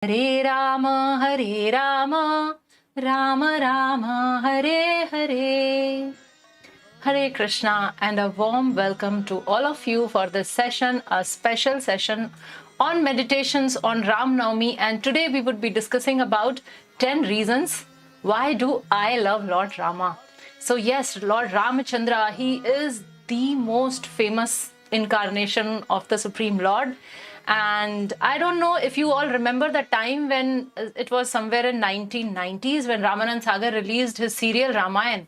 Hare Rama, Rama Rama, Hare Hare. Hare Krishna, and a warm welcome to all of you for this session, a special session on meditations on Ram Navami. And today we would be discussing about 10 reasons why do I love Lord Rama. So yes, Lord Ramachandra, he is the most famous incarnation of the Supreme Lord. And I don't know if you all remember the time when it was somewhere in 1990s when Ramanand Sagar released his serial Ramayana.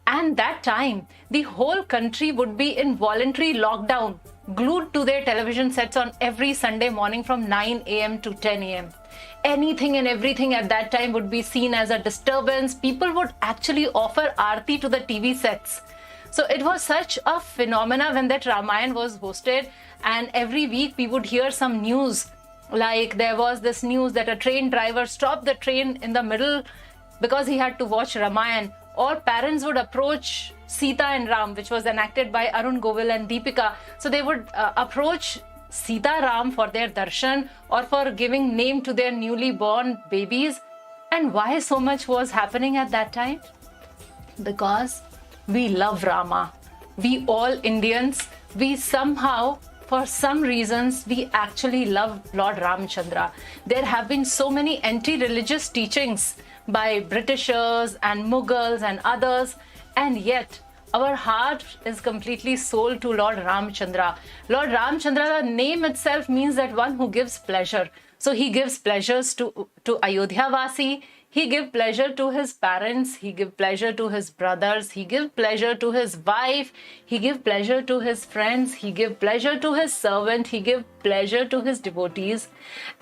And that time, the whole country would be in voluntary lockdown, glued to their television sets on every Sunday morning from 9 a.m. to 10 a.m. Anything and everything at that time would be seen as a disturbance. People would actually offer aarti to the TV sets. So it was such a phenomena when that Ramayana was hosted, and every week we would hear some news. Like there was this news that a train driver stopped the train in the middle because he had to watch Ramayana. Or parents would approach Sita and Ram, which was enacted by Arun Govil and Deepika. So they would approach Sita Ram for their darshan or for giving name to their newly born babies. And why so much was happening at that time? Because we love Rama. We all Indians, we somehow, for some reasons, we actually love Lord Ramachandra. There have been so many anti-religious teachings by Britishers and Mughals and others, and yet our heart is completely sold to Lord Ramachandra. Lord Ramachandra, the name itself means that one who gives pleasure. So he gives pleasures to Ayodhya Vasi, he gives pleasure to his parents, he gives pleasure to his brothers, he gives pleasure to his wife, he gives pleasure to his friends, he gives pleasure to his servant, he gives pleasure to his devotees,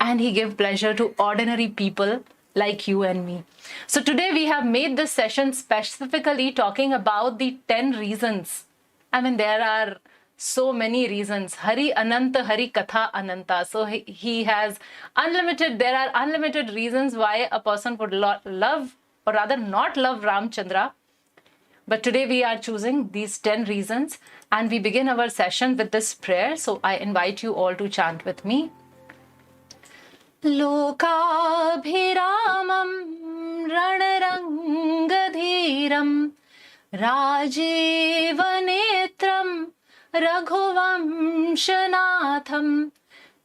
and he gives pleasure to ordinary people like you and me. So today we have made this session specifically talking about the 10 reasons. I mean, there are so many reasons. Hari Ananta, Hari Katha Ananta. So he has unlimited, there are unlimited reasons why a person would love, or rather not love Ramchandra. But today we are choosing these 10 reasons, and we begin our session with this prayer. So I invite you all to chant with me. Lokabhiramam Ranarangadhiram Rajivanetram Raghuvamshanatham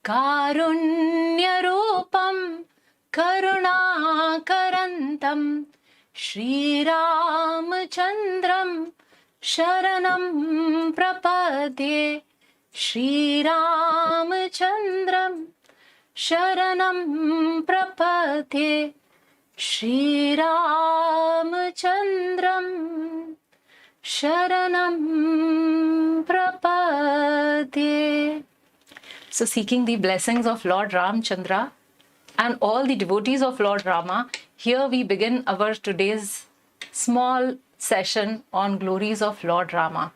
Karunyarupam Karunakarantam Shri Ramachandram Sharanam Prapadye Shri Ramachandram Sharanam Prapadye Shri Ramachandram Sharanam Prapadye. So seeking the blessings of Lord Ramachandra and all the devotees of Lord Rama, here we begin our today's small session on glories of Lord Rama.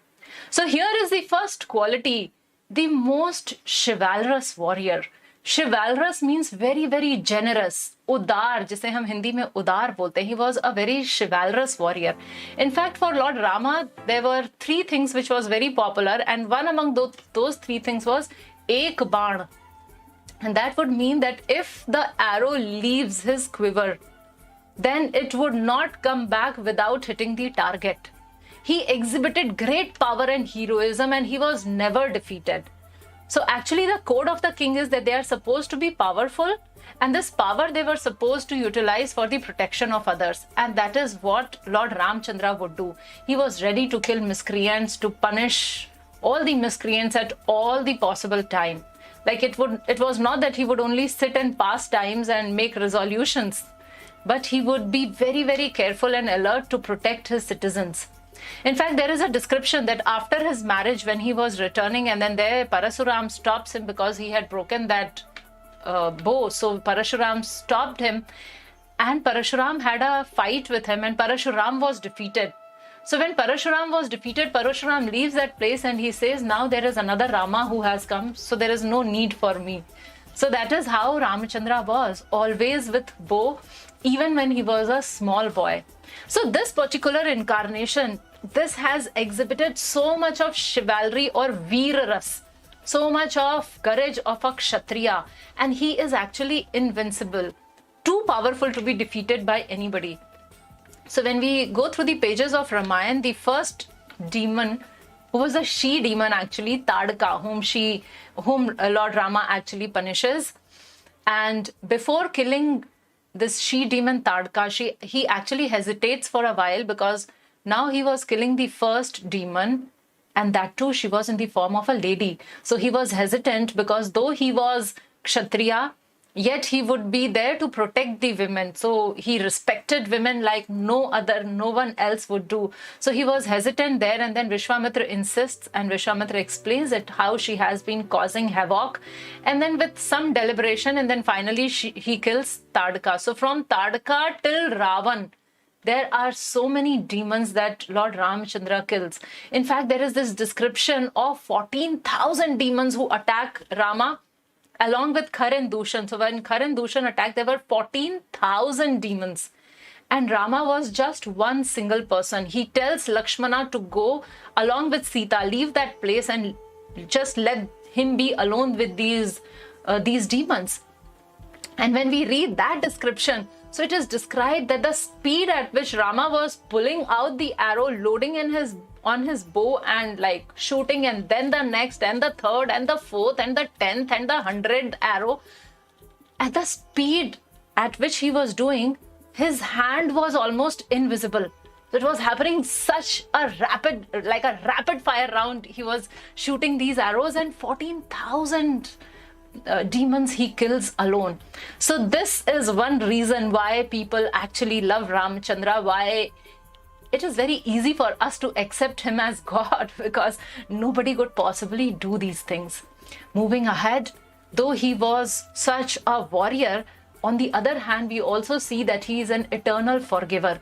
So here is the first quality, the most chivalrous warrior. Chivalrous means very, very generous. Udar, जिसे हम हिंदी में उदार बोलते हैं. He was a very chivalrous warrior. In fact, for Lord Rama, there were 3 things which was very popular, and one among those 3 things was ek baan. And that would mean that if the arrow leaves his quiver, then it would not come back without hitting the target. He exhibited great power and heroism, and he was never defeated. So actually the code of the king is that they are supposed to be powerful, and this power they were supposed to utilize for the protection of others. And that is what Lord Ramachandra would do. He was ready to kill miscreants, to punish all the miscreants at all the possible time. Like it was not that he would only sit and pass times and make resolutions, but he would be very, very careful and alert to protect his citizens. In fact, there is a description that after his marriage, when he was returning, and then there Parashuram stops him because he had broken that bow. So Parashuram stopped him, and Parashuram had a fight with him, and Parashuram was defeated. So when Parashuram was defeated, Parashuram leaves that place and he says, now there is another Rama who has come, so there is no need for me. So that is how Ramachandra was, always with bow, even when he was a small boy. So this particular incarnation, this has exhibited so much of chivalry or veer ras. so much of courage of a Kshatriya, and he is actually invincible, too powerful to be defeated by anybody. So when we go through the pages of Ramayana, the first demon, who was a she demon actually, Tadka, whom Lord Rama actually punishes. And before killing this she demon Tadka, he actually hesitates for a while, because now he was killing the first demon, and that too she was in the form of a lady. So he was hesitant, because though he was Kshatriya, yet he would be there to protect the women. So he respected women like no one else would do. So he was hesitant there, and then Vishwamitra insists, and Vishwamitra explains it how she has been causing havoc, and then with some deliberation, and then finally he kills Tadka. So from Tadka till Ravan, there are so many demons that Lord Ramchandra kills. In fact, there is this description of 14,000 demons who attack Rama, along with Khar and Dushan. So when Khar and Dushan attacked, there were 14,000 demons. And Rama was just one single person. He tells Lakshmana to go along with Sita, leave that place and just let him be alone with these demons. And when we read that description, so it is described that the speed at which Rama was pulling out the arrow, loading on his bow and like shooting, and then the next and the third and the fourth and the 10th and the 100th arrow, at the speed at which he was doing, his hand was almost invisible. It was happening such a rapid fire round. He was shooting these arrows, and 14,000 demons he kills alone. So this is one reason why people actually love Ramchandra, why it is very easy for us to accept him as God, because nobody could possibly do these things. Moving ahead, though he was such a warrior, on the other hand, we also see that he is an eternal forgiver.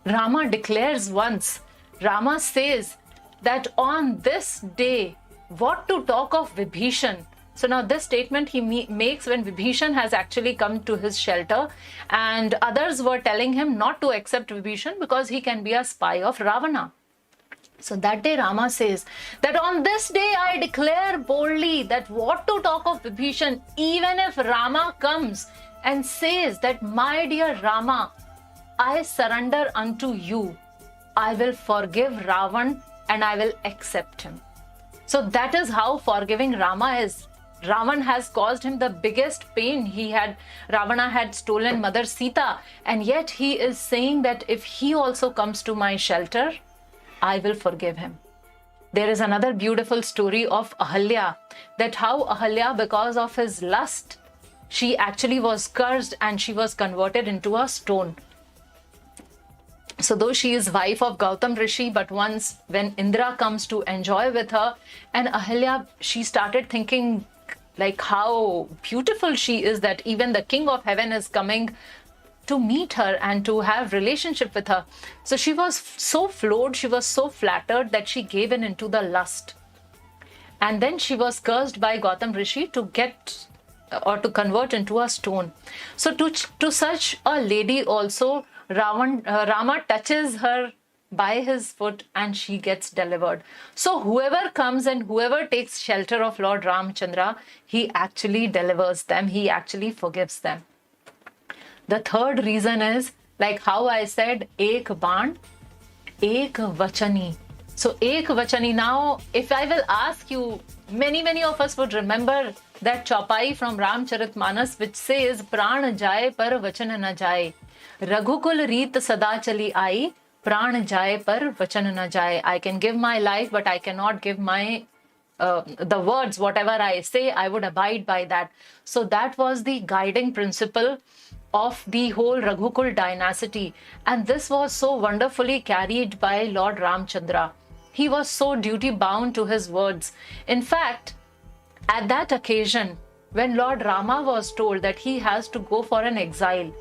Rama declares once, Rama says that on this day, what to talk of Vibhishan? So now this statement he makes when Vibhishan has actually come to his shelter, and others were telling him not to accept Vibhishan because he can be a spy of Ravana. So that day Rama says that on this day I declare boldly that what to talk of Vibhishan, even if Rama comes and says that, my dear Rama, I surrender unto you, I will forgive Ravan and I will accept him. So that is how forgiving Rama is. Ravan has caused him the biggest pain. Ravana had stolen Mother Sita, and yet he is saying that if he also comes to my shelter, I will forgive him. There is another beautiful story of Ahalya, that how Ahalya, because of his lust, she actually was cursed and she was converted into a stone. So though she is wife of Gautam Rishi, but once when Indra comes to enjoy with her, and Ahalya, she started thinking like how beautiful she is, that even the king of heaven is coming to meet her and to have relationship with her. So she was so floored, she was so flattered that she gave in into the lust. And then she was cursed by Gautam Rishi to get or to convert into a stone. So to such a lady also, Rama touches her by his foot and she gets delivered. So whoever comes and whoever takes shelter of Lord Ramchandra, he actually delivers them, he actually forgives them. The third reason is, like how I said, Ek Baan, Ek Vachani. So Ek Vachani, now if I will ask you, many of us would remember that chaupai from Ramcharitmanas which says, Pran jaye par vachan na jaye, Raghukul reet sada chali aayi, Pran jaye par vachan na jaye. I can give my life, but I cannot give my the words. Whatever I say, I would abide by that. So that was the guiding principle of the whole Raghukul dynasty, and this was so wonderfully carried by Lord Ramchandra. He was so duty bound to his words. In fact, at that occasion, when Lord Rama was told that he has to go for an exile,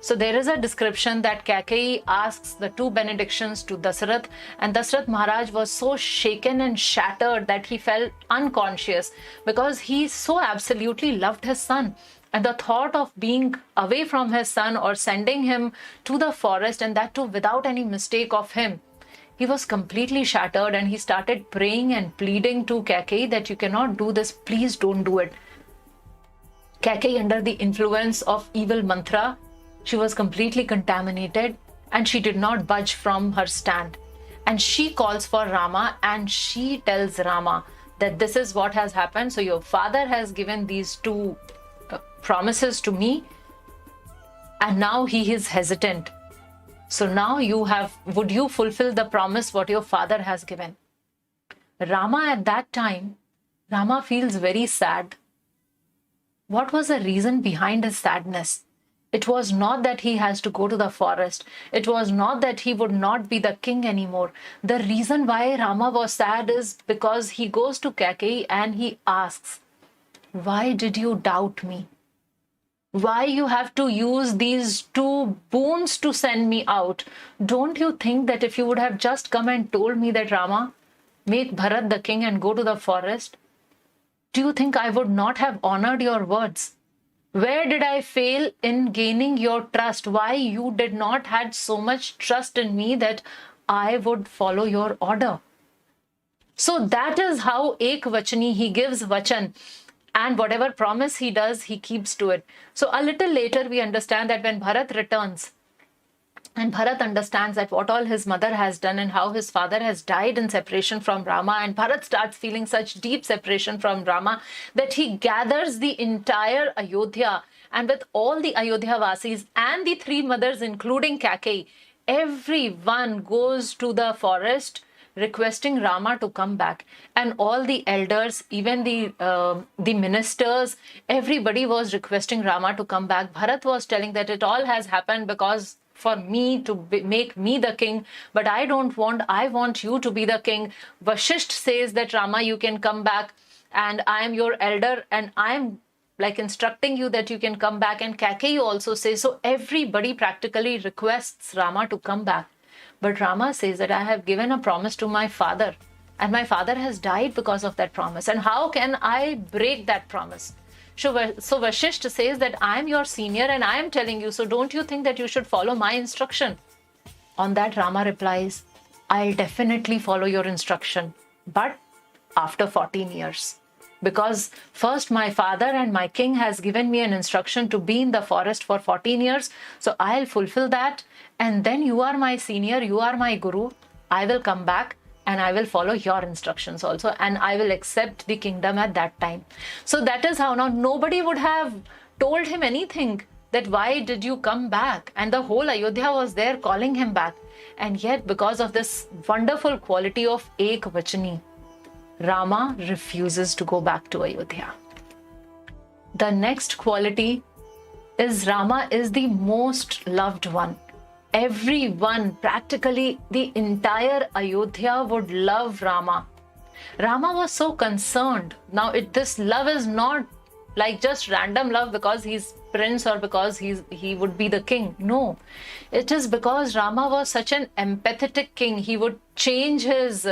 so there is a description that Kaikeyi asks the two benedictions to Dasarath, and Dasarath Maharaj was so shaken and shattered that he fell unconscious because he so absolutely loved his son. And the thought of being away from his son or sending him to the forest, and that too without any mistake of him, he was completely shattered, and he started praying and pleading to Kaikeyi that you cannot do this, please don't do it. Kaikeyi, under the influence of evil mantra, she was completely contaminated and she did not budge from her stand. And she calls for Rama and she tells Rama that this is what has happened. So your father has given these two promises to me and now he is hesitant. So now would you fulfill the promise what your father has given? Rama at that time, Rama feels very sad. What was the reason behind his sadness? It was not that he has to go to the forest. It was not that he would not be the king anymore. The reason why Rama was sad is because he goes to Kaikeyi and he asks, why did you doubt me? Why you have to use these two boons to send me out? Don't you think that if you would have just come and told me that, Rama, make Bharat the king and go to the forest, do you think I would not have honored your words? Where did I fail in gaining your trust? Why you did not had so much trust in me that I would follow your order? So that is how Ek Vachani, he gives Vachan, and whatever promise he does, he keeps to it. So a little later we understand that when Bharat returns, and Bharat understands that what all his mother has done and how his father has died in separation from Rama, and Bharat starts feeling such deep separation from Rama that he gathers the entire Ayodhya, and with all the Ayodhya Vasis and the three mothers including Kaikeyi, everyone goes to the forest requesting Rama to come back. And all the elders, even the ministers, everybody was requesting Rama to come back. Bharat was telling that it all has happened because for me to make me the king, but I want you to be the king. Vashisht says that, Rama, you can come back and I am your elder and I am like instructing you that you can come back. And Kaikeyi also says, so everybody practically requests Rama to come back. But Rama says that I have given a promise to my father and my father has died because of that promise. And how can I break that promise? So Vashisht says that I am your senior and I am telling you, so don't you think that you should follow my instruction? On that Rama replies, I'll definitely follow your instruction, but after 14 years. Because first my father and my king has given me an instruction to be in the forest for 14 years. So I'll fulfill that. And then you are my senior, you are my guru. I will come back and I will follow your instructions also. And I will accept the kingdom at that time. So that is how now nobody would have told him anything that why did you come back? And the whole Ayodhya was there calling him back. And yet because of this wonderful quality of Ek Vachani, Rama refuses to go back to Ayodhya. The next quality is Rama is the most loved one. Everyone, practically the entire Ayodhya would love Rama. Rama was so concerned. Now this love is not like just random love because he's prince or because he would be the king. No, it is because Rama was such an empathetic king. He would change his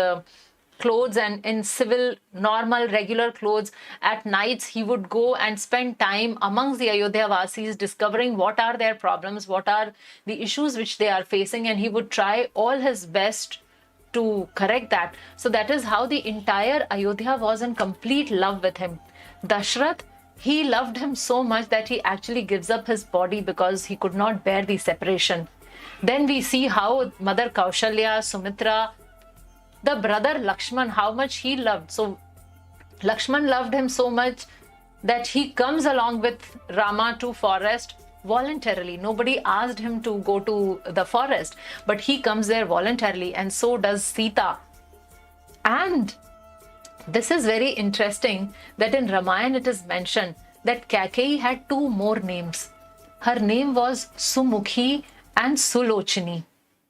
clothes and in civil, normal, regular clothes. At nights, he would go and spend time amongst the Ayodhya Vasis, discovering what are their problems, what are the issues which they are facing, and he would try all his best to correct that. So that is how the entire Ayodhya was in complete love with him. Dashrath, he loved him so much that he actually gives up his body because he could not bear the separation. Then we see how Mother Kaushalya, Sumitra, the brother Lakshman, how much he loved. So Lakshman loved him so much that he comes along with Rama to forest voluntarily. Nobody asked him to go to the forest, but he comes there voluntarily, and so does Sita. And this is very interesting that in Ramayana it is mentioned that Kaikeyi had two more names. Her name was Sumukhi and Sulochini.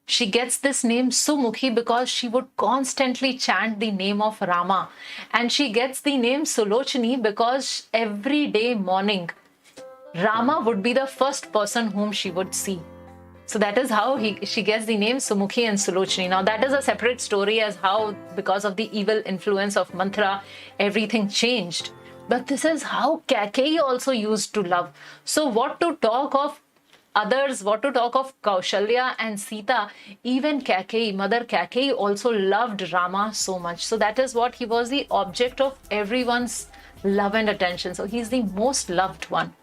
She gets this name Sumukhi because she would constantly chant the name of Rama. And she gets the name Sulochini because every day morning, Rama would be the first person whom she would see. So that is how she gets the name Sumukhi and Sulochini. Now that is a separate story as how because of the evil influence of mantra, everything changed. But this is how Kaikeyi also used to love. So what to talk of others, what to talk of Kaushalya and Sita, even Kaikeyi, Mother Kaikeyi also loved Rama so much. So that is what he was the object of everyone's love and attention. So he's the most loved one.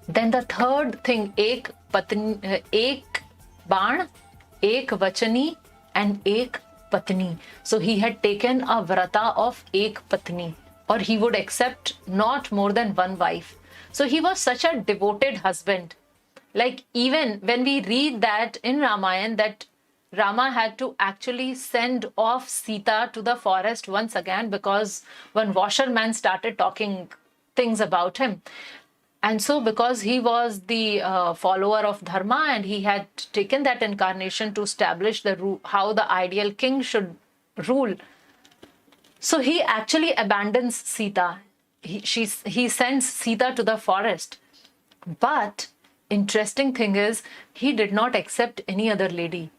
Then the third thing, ek baan, ek vachani, and ek patni. So he had taken a vrata of ek patni, or he would accept not more than one wife. So he was such a devoted husband. Like even when we read that in Ramayana, that Rama had to actually send off Sita to the forest once again because one washerman started talking things about him. And so because he was the follower of Dharma and he had taken that incarnation to establish how the ideal king should rule, so he actually abandons Sita. He sends Sita to the forest. But interesting thing is, he did not accept any other lady.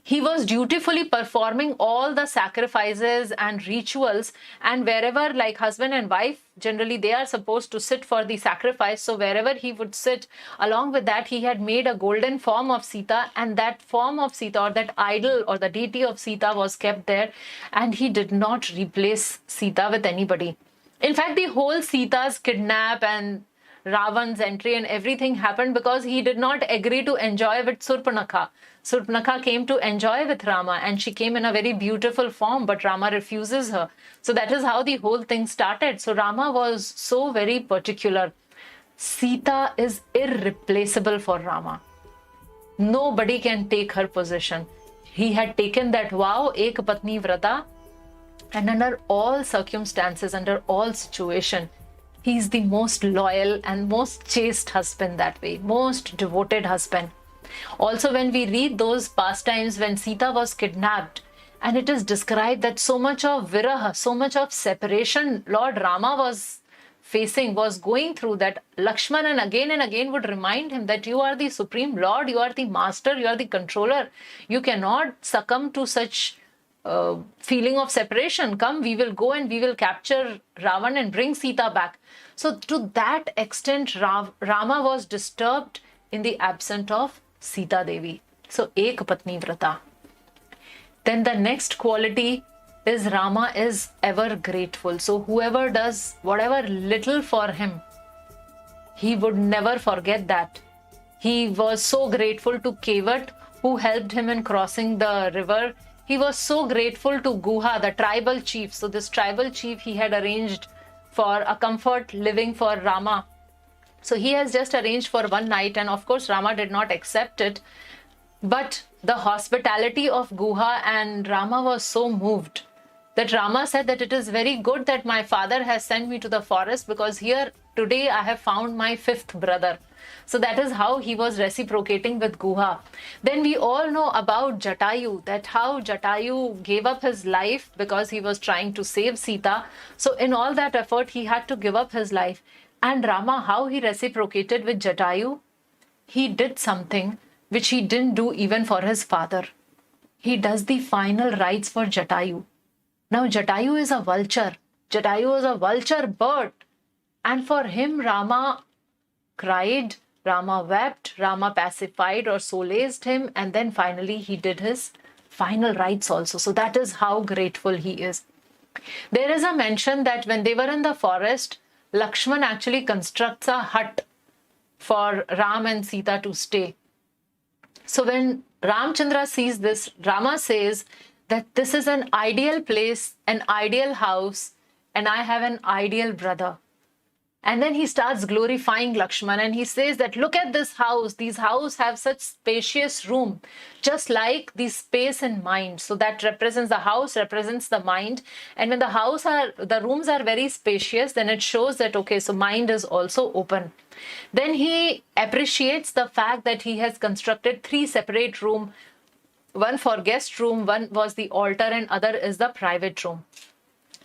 He was dutifully performing all the sacrifices and rituals, and wherever, like husband and wife, generally they are supposed to sit for the sacrifice. So wherever he would sit, along with that, he had made a golden form of Sita, and that form of Sita, or that idol or the deity of Sita, was kept there, and he did not replace Sita with anybody. In fact, the whole Sita's kidnap and Ravan's entry and everything happened because he did not agree to enjoy with Surpanakha. Surpanakha came to enjoy with Rama, and she came in a very beautiful form, but Rama refuses her. So that is how the whole thing started. So Rama was so very particular. Sita is irreplaceable for Rama. Nobody can take her position. He had taken that vow, Ek Patni Vrata, and under all circumstances, under all situation, he's the most loyal and most chaste husband that way, most devoted husband. Also, when we read those pastimes when Sita was kidnapped, and it is described that so much of viraha, so much of separation Lord Rama was facing, was going through, that Lakshmana and again would remind him that you are the Supreme Lord, you are the Master, you are the Controller. You cannot succumb to such feeling of separation. Come, we will go and we will capture Ravan and bring Sita back. So to that extent, Rama was disturbed in the absence of Sita Devi. So Ek Patni Vrata. Then the next quality is Rama is ever grateful. So whoever does whatever little for him, he would never forget that. He was so grateful to Kevat, who helped him in crossing the river. He was so grateful to Guha, the tribal chief. So this tribal chief, he had arranged for a comfort living for Rama. So he has just arranged for one night, and of course Rama did not accept it. But the hospitality of Guha and Rama was so moved that Rama said that it is very good that my father has sent me to the forest, because here today I have found my fifth brother. So that is how he was reciprocating with Guha. Then we all know about Jatayu, that how Jatayu gave up his life because he was trying to save Sita. So in all that effort, he had to give up his life. And Rama, how he reciprocated with Jatayu? He did something which he didn't do even for his father. He does the final rites for Jatayu. Now Jatayu is a vulture. Jatayu is a vulture bird. And for him, Rama cried, Rama wept, Rama pacified or solaced him, and then finally he did his final rites also. So that is how grateful he is. There is a mention that when they were in the forest, Lakshman actually constructs a hut for Ram and Sita to stay. So when Ramchandra sees this, Rama says that this is an ideal place, an ideal house, and I have an ideal brother. And then he starts glorifying Lakshman, and he says that look at this house. These houses have such spacious room, just like the space in mind. So that represents, the house represents the mind. And when the rooms are very spacious, then it shows that, okay, so mind is also open. Then he appreciates the fact that he has constructed 3 separate rooms. One for guest room, one was the altar, and other is the private room.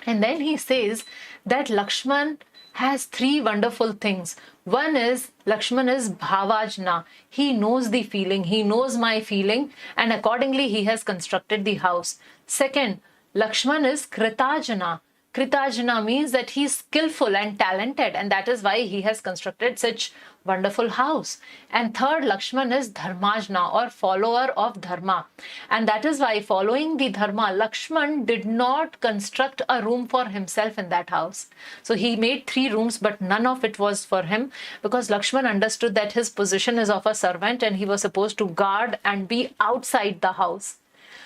And then he says that Lakshman has 3 wonderful things. One is, Lakshman is bhavajna. He knows the feeling. He knows my feeling, and accordingly he has constructed the house. Second, Lakshman is kritajana. Kritajna means that he is skillful and talented, and that is why he has constructed such wonderful house. And third, Lakshman is Dharmajna, or follower of Dharma. And that is why, following the Dharma, Lakshman did not construct a room for himself in that house. So he made 3 rooms, but none of it was for him, because Lakshman understood that his position is of a servant and he was supposed to guard and be outside the house.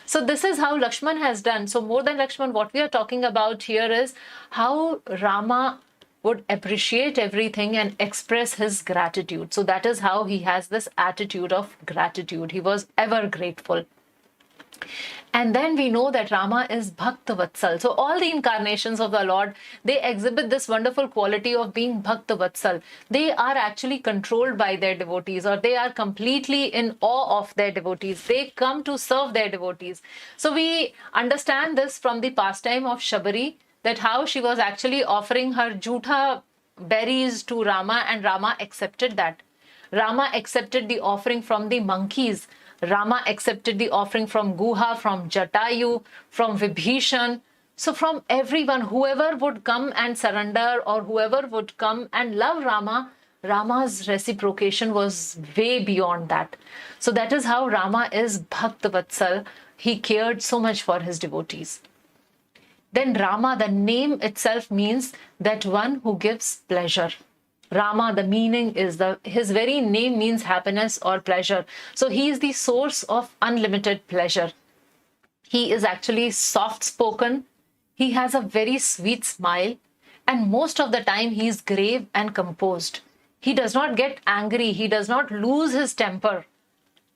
So this is how Lakshman has done. So more than Lakshman, what we are talking about here is how Rama would appreciate everything and express his gratitude. So that is how he has this attitude of gratitude. He was ever grateful. And then we know that Rama is Bhakta Vatsal. So all the incarnations of the Lord, they exhibit this wonderful quality of being Bhakta Vatsal. They are actually controlled by their devotees, or they are completely in awe of their devotees. They come to serve their devotees. So we understand this from the pastime of Shabari, that how she was actually offering her jutha berries to Rama, and Rama accepted that. Rama accepted the offering from the monkeys. Rama accepted the offering from Guha, from Jatayu, from Vibhishan. So from everyone, whoever would come and surrender, or whoever would come and love Rama, Rama's reciprocation was way beyond that. So that is how Rama is Bhakta Vatsal. He cared so much for his devotees. Then Rama, the name itself means that one who gives pleasure. Rama, the meaning is his very name means happiness or pleasure. So he is the source of unlimited pleasure. He is actually soft-spoken. He has a very sweet smile. And most of the time he is grave and composed. He does not get angry. He does not lose his temper.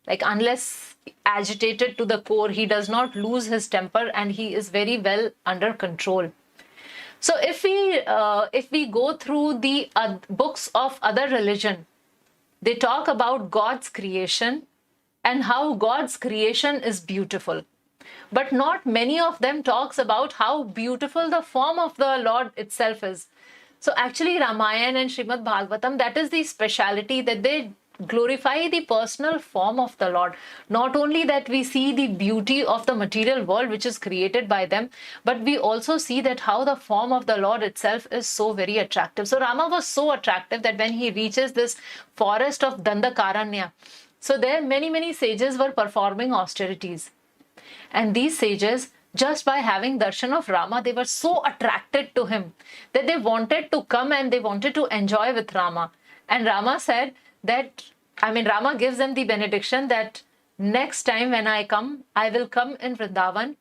Like, unless agitated to the core, he does not lose his temper, and he is very well under control. So if we go through the books of other religion, they talk about God's creation and how God's creation is beautiful. But not many of them talks about how beautiful the form of the Lord itself is. So actually Ramayana and Srimad Bhagavatam, that is the speciality, that they glorify the personal form of the Lord. Not only that we see the beauty of the material world which is created by them, but we also see that how the form of the Lord itself is so very attractive. So Rama was so attractive that when he reaches this forest of Dandakaranya, so there many sages were performing austerities. And these sages, just by having darshan of Rama, they were so attracted to him that they wanted to come and they wanted to enjoy with Rama. And Rama said that, Rama gives them the benediction that next time when I come, I will come in Vrindavan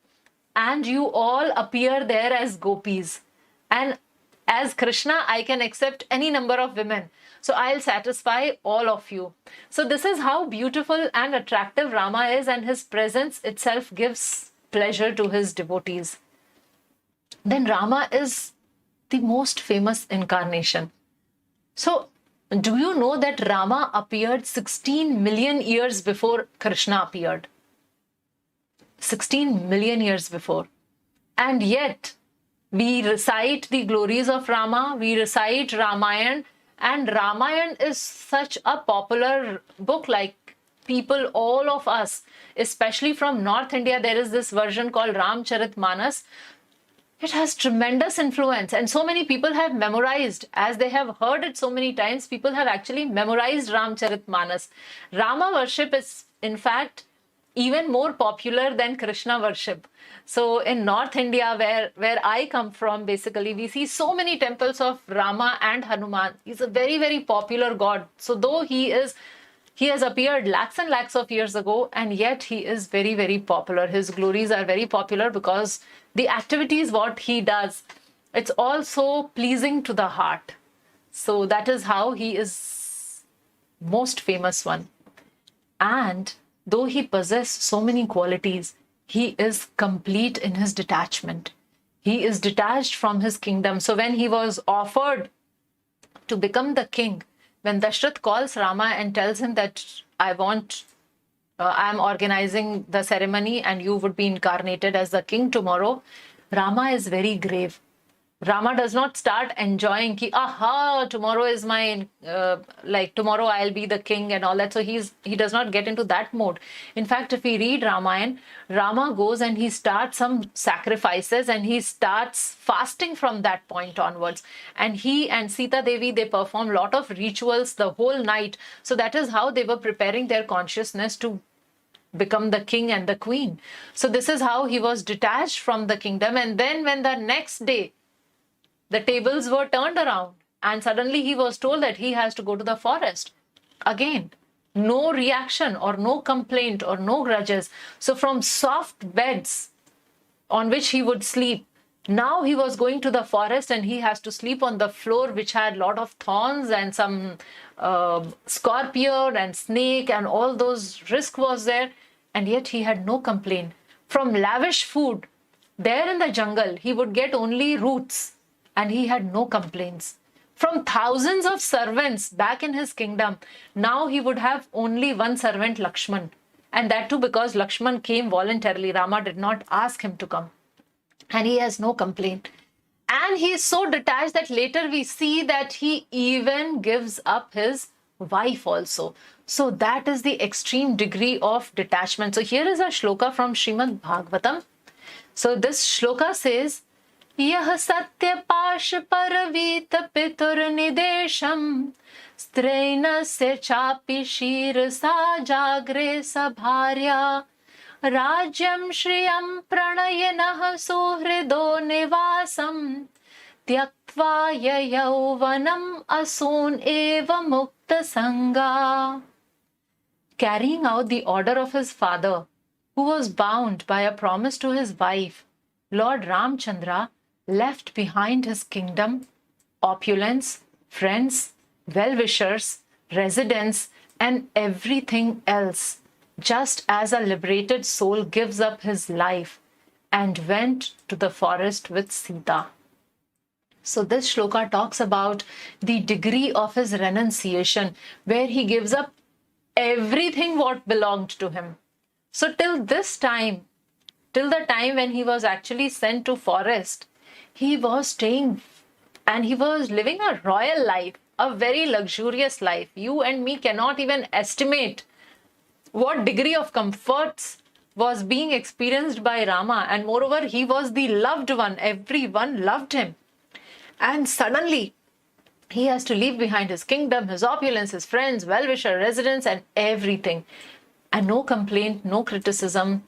and you all appear there as gopis. And as Krishna, I can accept any number of women. So I'll satisfy all of you. So this is how beautiful and attractive Rama is, and his presence itself gives pleasure to his devotees. Then Rama is the most famous incarnation. So do you know that Rama appeared 16 million years before Krishna appeared? 16 million years before. And yet, we recite the glories of Rama, we recite Ramayana, and Ramayana is such a popular book. Like, people, all of us, especially from North India, there is this version called Ramcharitmanas. It has tremendous influence, and so many people have memorized, as they have heard it so many times, people have actually memorized Ramcharitmanas. Rama worship is, in fact, even more popular than Krishna worship. So in North India, where I come from, basically, we see so many temples of Rama and Hanuman. He's a very popular god. So though he has appeared lakhs and lakhs of years ago, and yet he is very popular. His glories are very popular because the activities what he does, it's also pleasing to the heart. So that is how he is most famous one. And though he possesses so many qualities, he is complete in his detachment. He is detached from his kingdom. So when he was offered to become the king, when Dashrath calls Rama and tells him that I'm organizing the ceremony and you would be incarnated as the king tomorrow, Rama is very grave. Rama does not start enjoying ki, aha, tomorrow is my, tomorrow I'll be the king and all that. So he does not get into that mode. In fact, if we read Ramayana, Rama goes and he starts some sacrifices and he starts fasting from that point onwards. And he and Sita Devi, they perform a lot of rituals the whole night. So that is how they were preparing their consciousness to become the king and the queen. So this is how he was detached from the kingdom. And then when the next day, the tables were turned around and suddenly he was told that he has to go to the forest. Again, no reaction or no complaint or no grudges. So from soft beds on which he would sleep, now he was going to the forest and he has to sleep on the floor which had a lot of thorns and some scorpion and snake and all those risk was there, and yet he had no complaint. From lavish food, there in the jungle, he would get only roots and he had no complaints. From thousands of servants back in his kingdom, now he would have only one servant, Lakshman. And that too because Lakshman came voluntarily. Rama did not ask him to come. And he has no complaint. And he is so detached that later we see that he even gives up his wife also. So that is the extreme degree of detachment. So here is a shloka from Srimad Bhagavatam. So this shloka says, Yah satya pash paravit pitur nidesham strainasya chapi shirsa jagre sabharya Rajyam shriyam pranayanah suhrido nivasam tyaktva yauvanam asun eva mukta sangha. Carrying out the order of his father, who was bound by a promise to his wife, Lord Ramchandra left behind his kingdom, opulence, friends, well-wishers, residents, and everything else, just as a liberated soul gives up his life, and went to the forest with Sita. So this shloka talks about the degree of his renunciation, where he gives up everything what belonged to him. So till this time, till the time when he was actually sent to forest, he was staying and he was living a royal life, a very luxurious life. You and me cannot even estimate what degree of comforts was being experienced by Rama. And moreover, he was the loved one. Everyone loved him. And suddenly, he has to leave behind his kingdom, his opulence, his friends, well-wisher, residents, and everything. And no complaint, no criticism.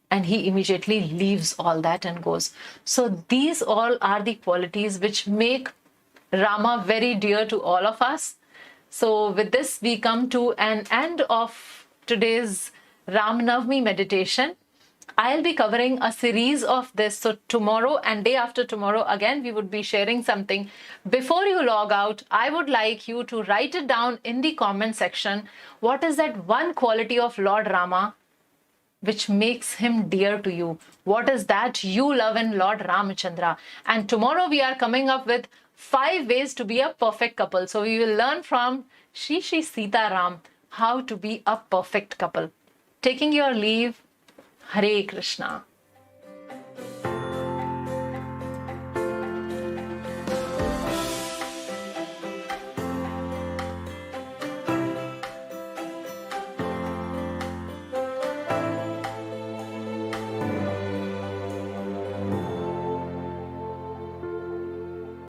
And he immediately leaves all that and goes. So these all are the qualities which make Rama very dear to all of us. So with this, we come to an end of today's Ram Navami meditation. I'll be covering a series of this. So tomorrow and day after tomorrow, again, we would be sharing something. Before you log out, I would like you to write it down in the comment section. What is that one quality of Lord Rama which makes him dear to you? What is that you love in Lord Ramachandra? And tomorrow we are coming up with 5 ways to be a perfect couple. So we will learn from Shri Shri Sita Ram how to be a perfect couple. Taking your leave, Hare Krishna.